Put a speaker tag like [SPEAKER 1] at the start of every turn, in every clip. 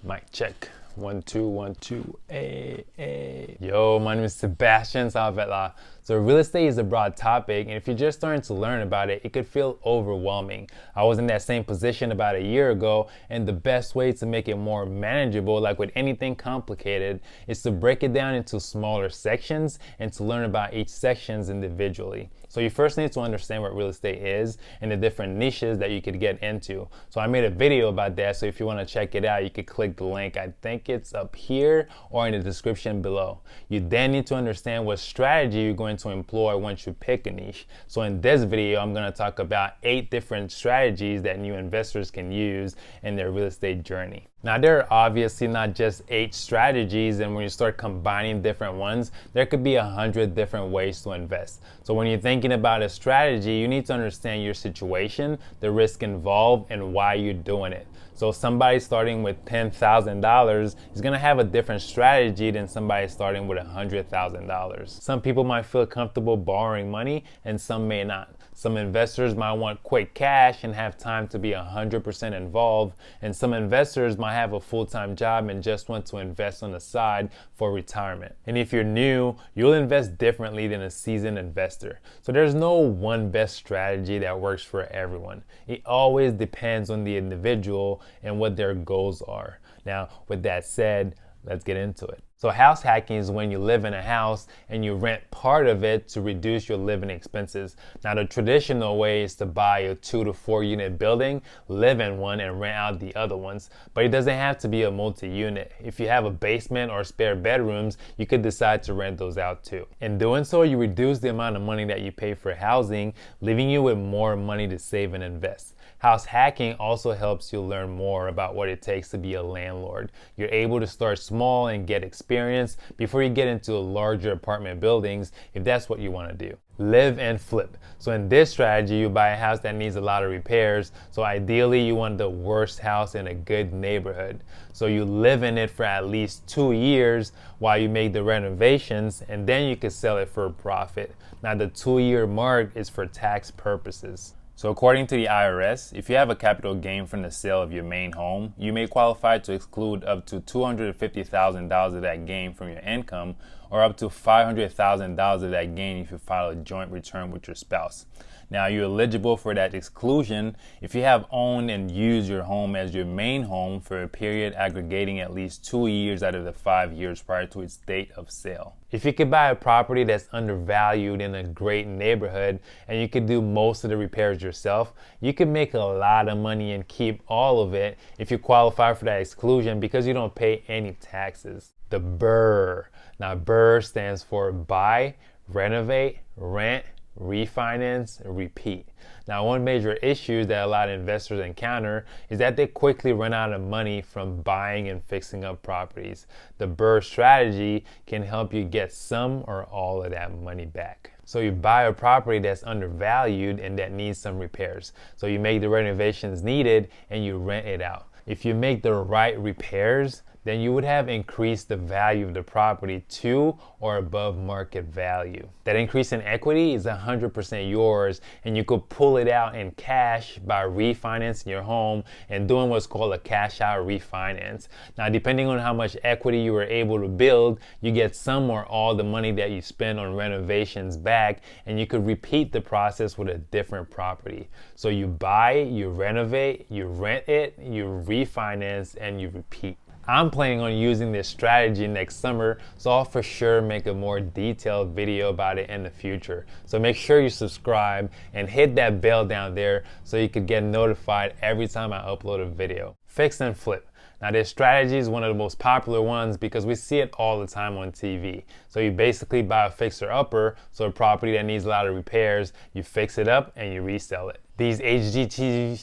[SPEAKER 1] Mic check. 1 2 1 2. Hey. Yo, my name is Sebastian Salvetla. So real estate is a broad topic, and if you're just starting to learn about it, it could feel overwhelming. I was in that same position about a year ago, and the best way to make it more manageable, like with anything complicated, is to break it down into smaller sections and to learn about each sections individually. So you first need to understand what real estate is and the different niches that you could get into. So I made a video about that, so if you want to check it out, you could click the link. I think it's up here or in the description below. You then need to understand what strategy you're going to employ once you pick a niche. So in this video, I'm going to talk about 8 different strategies that new investors can use in their real estate journey. Now, there are obviously not just 8 strategies, and when you start combining different ones, there could be 100 different ways to invest. So when you're thinking about a strategy, you need to understand your situation, the risk involved, and why you're doing it. So somebody starting with $10,000 is going to have a different strategy than somebody starting with $100,000. Some people might feel comfortable borrowing money and some may not. Some investors might want quick cash and have time to be 100% involved, and some investors might have a full-time job and just want to invest on the side for retirement. And if you're new, you'll invest differently than a seasoned investor. So there's no one best strategy that works for everyone. It always depends on the individual and what their goals are. Now, with that said, let's get into it. So house hacking is when you live in a house and you rent part of it to reduce your living expenses. Now, the traditional way is to buy a 2 to 4 unit building, live in one, and rent out the other ones. But it doesn't have to be a multi-unit. If you have a basement or spare bedrooms, you could decide to rent those out too. In doing so, you reduce the amount of money that you pay for housing, leaving you with more money to save and invest. House hacking also helps you learn more about what it takes to be a landlord. You're able to start small and get experience before you get into larger apartment buildings, if that's what you want to do. Live and flip. So in this strategy, you buy a house that needs a lot of repairs. So ideally, you want the worst house in a good neighborhood. So you live in it for at least 2 years while you make the renovations, and then you can sell it for a profit. Now, the 2-year mark is for tax purposes. So according to the IRS, if you have a capital gain from the sale of your main home, you may qualify to exclude up to $250,000 of that gain from your income, or up to $500,000 of that gain if you file a joint return with your spouse. Now, you're eligible for that exclusion if you have owned and used your home as your main home for a period aggregating at least 2 years out of the 5 years prior to its date of sale. If you could buy a property that's undervalued in a great neighborhood and you could do most of the repairs yourself, you could make a lot of money and keep all of it if you qualify for that exclusion because you don't pay any taxes. The BRRRR. Now, BRRRR stands for buy, renovate, rent, refinance, repeat. Now, one major issue that a lot of investors encounter is that they quickly run out of money from buying and fixing up properties. The BRRRR strategy can help you get some or all of that money back. So you buy a property that's undervalued and that needs some repairs. So you make the renovations needed and you rent it out. If you make the right repairs, then you would have increased the value of the property to or above market value. That increase in equity is 100% yours, and you could pull it out in cash by refinancing your home and doing what's called a cash out refinance. Now, depending on how much equity you were able to build, you get some or all the money that you spend on renovations back, and you could repeat the process with a different property. So you buy, you renovate, you rent it, you refinance, and you repeat. I'm planning on using this strategy next summer, so I'll for sure make a more detailed video about it in the future. So make sure you subscribe and hit that bell down there so you could get notified every time I upload a video. Fix and flip. Now, this strategy is one of the most popular ones because we see it all the time on TV. So you basically buy a fixer-upper, so a property that needs a lot of repairs, you fix it up and you resell it. These HGTV,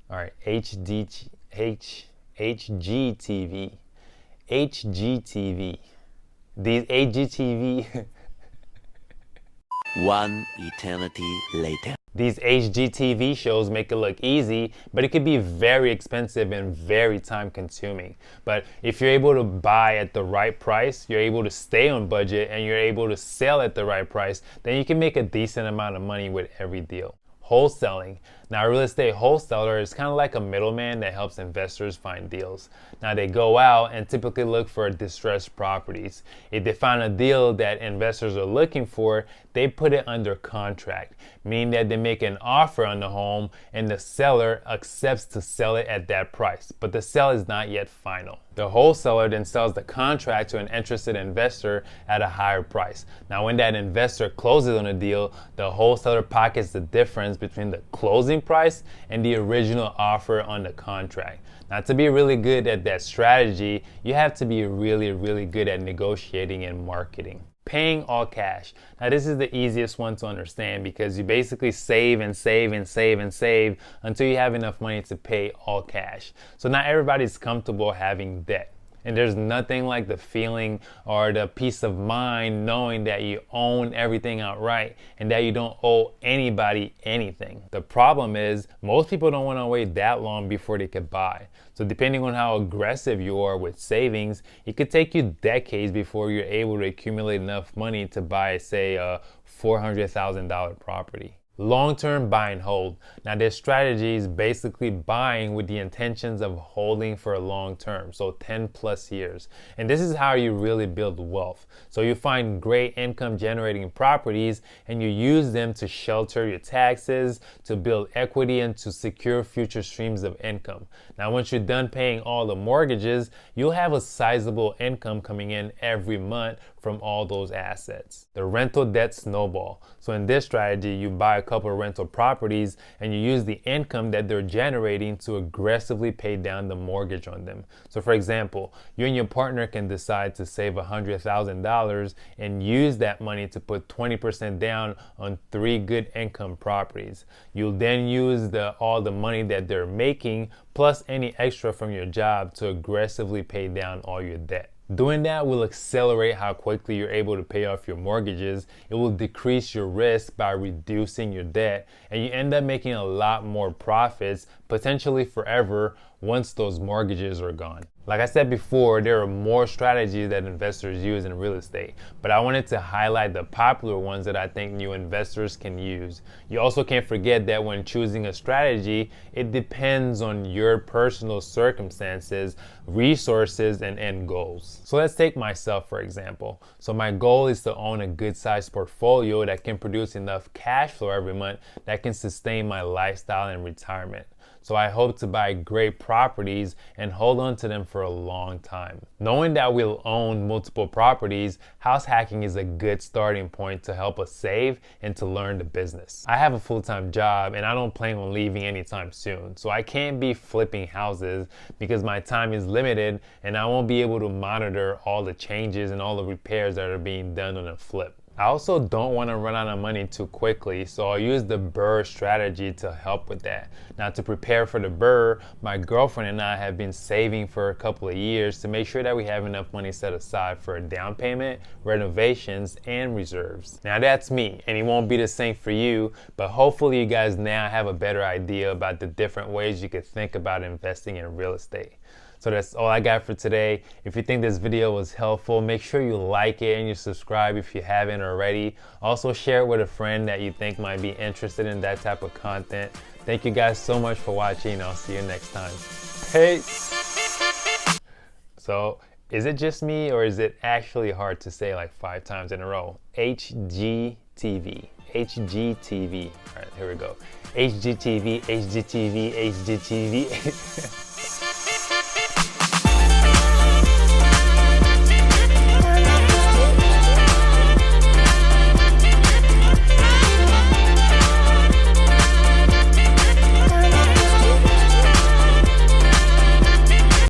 [SPEAKER 1] all right, HGTV. These HGTV.
[SPEAKER 2] One eternity later.
[SPEAKER 1] These HGTV shows make it look easy, but it could be very expensive and very time consuming. But if you're able to buy at the right price, you're able to stay on budget, and you're able to sell at the right price, then you can make a decent amount of money with every deal. Wholesaling. Now, a real estate wholesaler is kind of like a middleman that helps investors find deals. Now, they go out and typically look for distressed properties. If they find a deal that investors are looking for, they put it under contract, meaning that they make an offer on the home and the seller accepts to sell it at that price, but the sale is not yet final. The wholesaler then sells the contract to an interested investor at a higher price. Now, when that investor closes on a deal, the wholesaler pockets the difference between the closing price and the original offer on the contract. Now, to be really good at that strategy, you have to be really good at negotiating and marketing. Paying all cash. Now, this is the easiest one to understand because you basically save and save and save and save until you have enough money to pay all cash. So not everybody's comfortable having debt. And there's nothing like the feeling or the peace of mind knowing that you own everything outright and that you don't owe anybody anything. The problem is most people don't want to wait that long before they could buy. So depending on how aggressive you are with savings, it could take you decades before you're able to accumulate enough money to buy, say, a $400,000 property. Long-term buy and hold. Now, this strategy is basically buying with the intentions of holding for a long term, so 10 plus years. And this is how you really build wealth. So you find great income generating properties and you use them to shelter your taxes, to build equity, and to secure future streams of income. Now, once you're done paying all the mortgages, you'll have a sizable income coming in every month from all those assets. The rental debt snowball. So in this strategy, you buy a couple of rental properties and you use the income that they're generating to aggressively pay down the mortgage on them. So for example, you and your partner can decide to save $100,000 and use that money to put 20% down on 3 good income properties. You'll then use all the money that they're making plus any extra from your job to aggressively pay down all your debt. Doing that will accelerate how quickly you're able to pay off your mortgages. It will decrease your risk by reducing your debt, and you end up making a lot more profits, potentially forever, once those mortgages are gone. Like I said before, there are more strategies that investors use in real estate, but I wanted to highlight the popular ones that I think new investors can use. You also can't forget that when choosing a strategy, it depends on your personal circumstances, resources, and end goals. So let's take myself for example. So my goal is to own a good sized portfolio that can produce enough cash flow every month that can sustain my lifestyle and retirement. So I hope to buy great properties and hold on to them for a long time. Knowing that we'll own multiple properties, house hacking is a good starting point to help us save and to learn the business. I have a full-time job and I don't plan on leaving anytime soon. So I can't be flipping houses because my time is limited and I won't be able to monitor all the changes and all the repairs that are being done on a flip. I also don't want to run out of money too quickly, so I'll use the BRRRR strategy to help with that. Now, to prepare for the BRRRR, my girlfriend and I have been saving for a couple of years to make sure that we have enough money set aside for a down payment, renovations, and reserves. Now, that's me, and it won't be the same for you, but hopefully you guys now have a better idea about the different ways you could think about investing in real estate. So that's all I got for today. If you think this video was helpful, make sure you like it and you subscribe if you haven't already. Also share it with a friend that you think might be interested in that type of content. Thank you guys so much for watching. I'll see you next time. Peace. So is it just me or is it actually hard to say like 5 times in a row? HGTV. HGTV. All right, here we go. HGTV, HGTV, HGTV.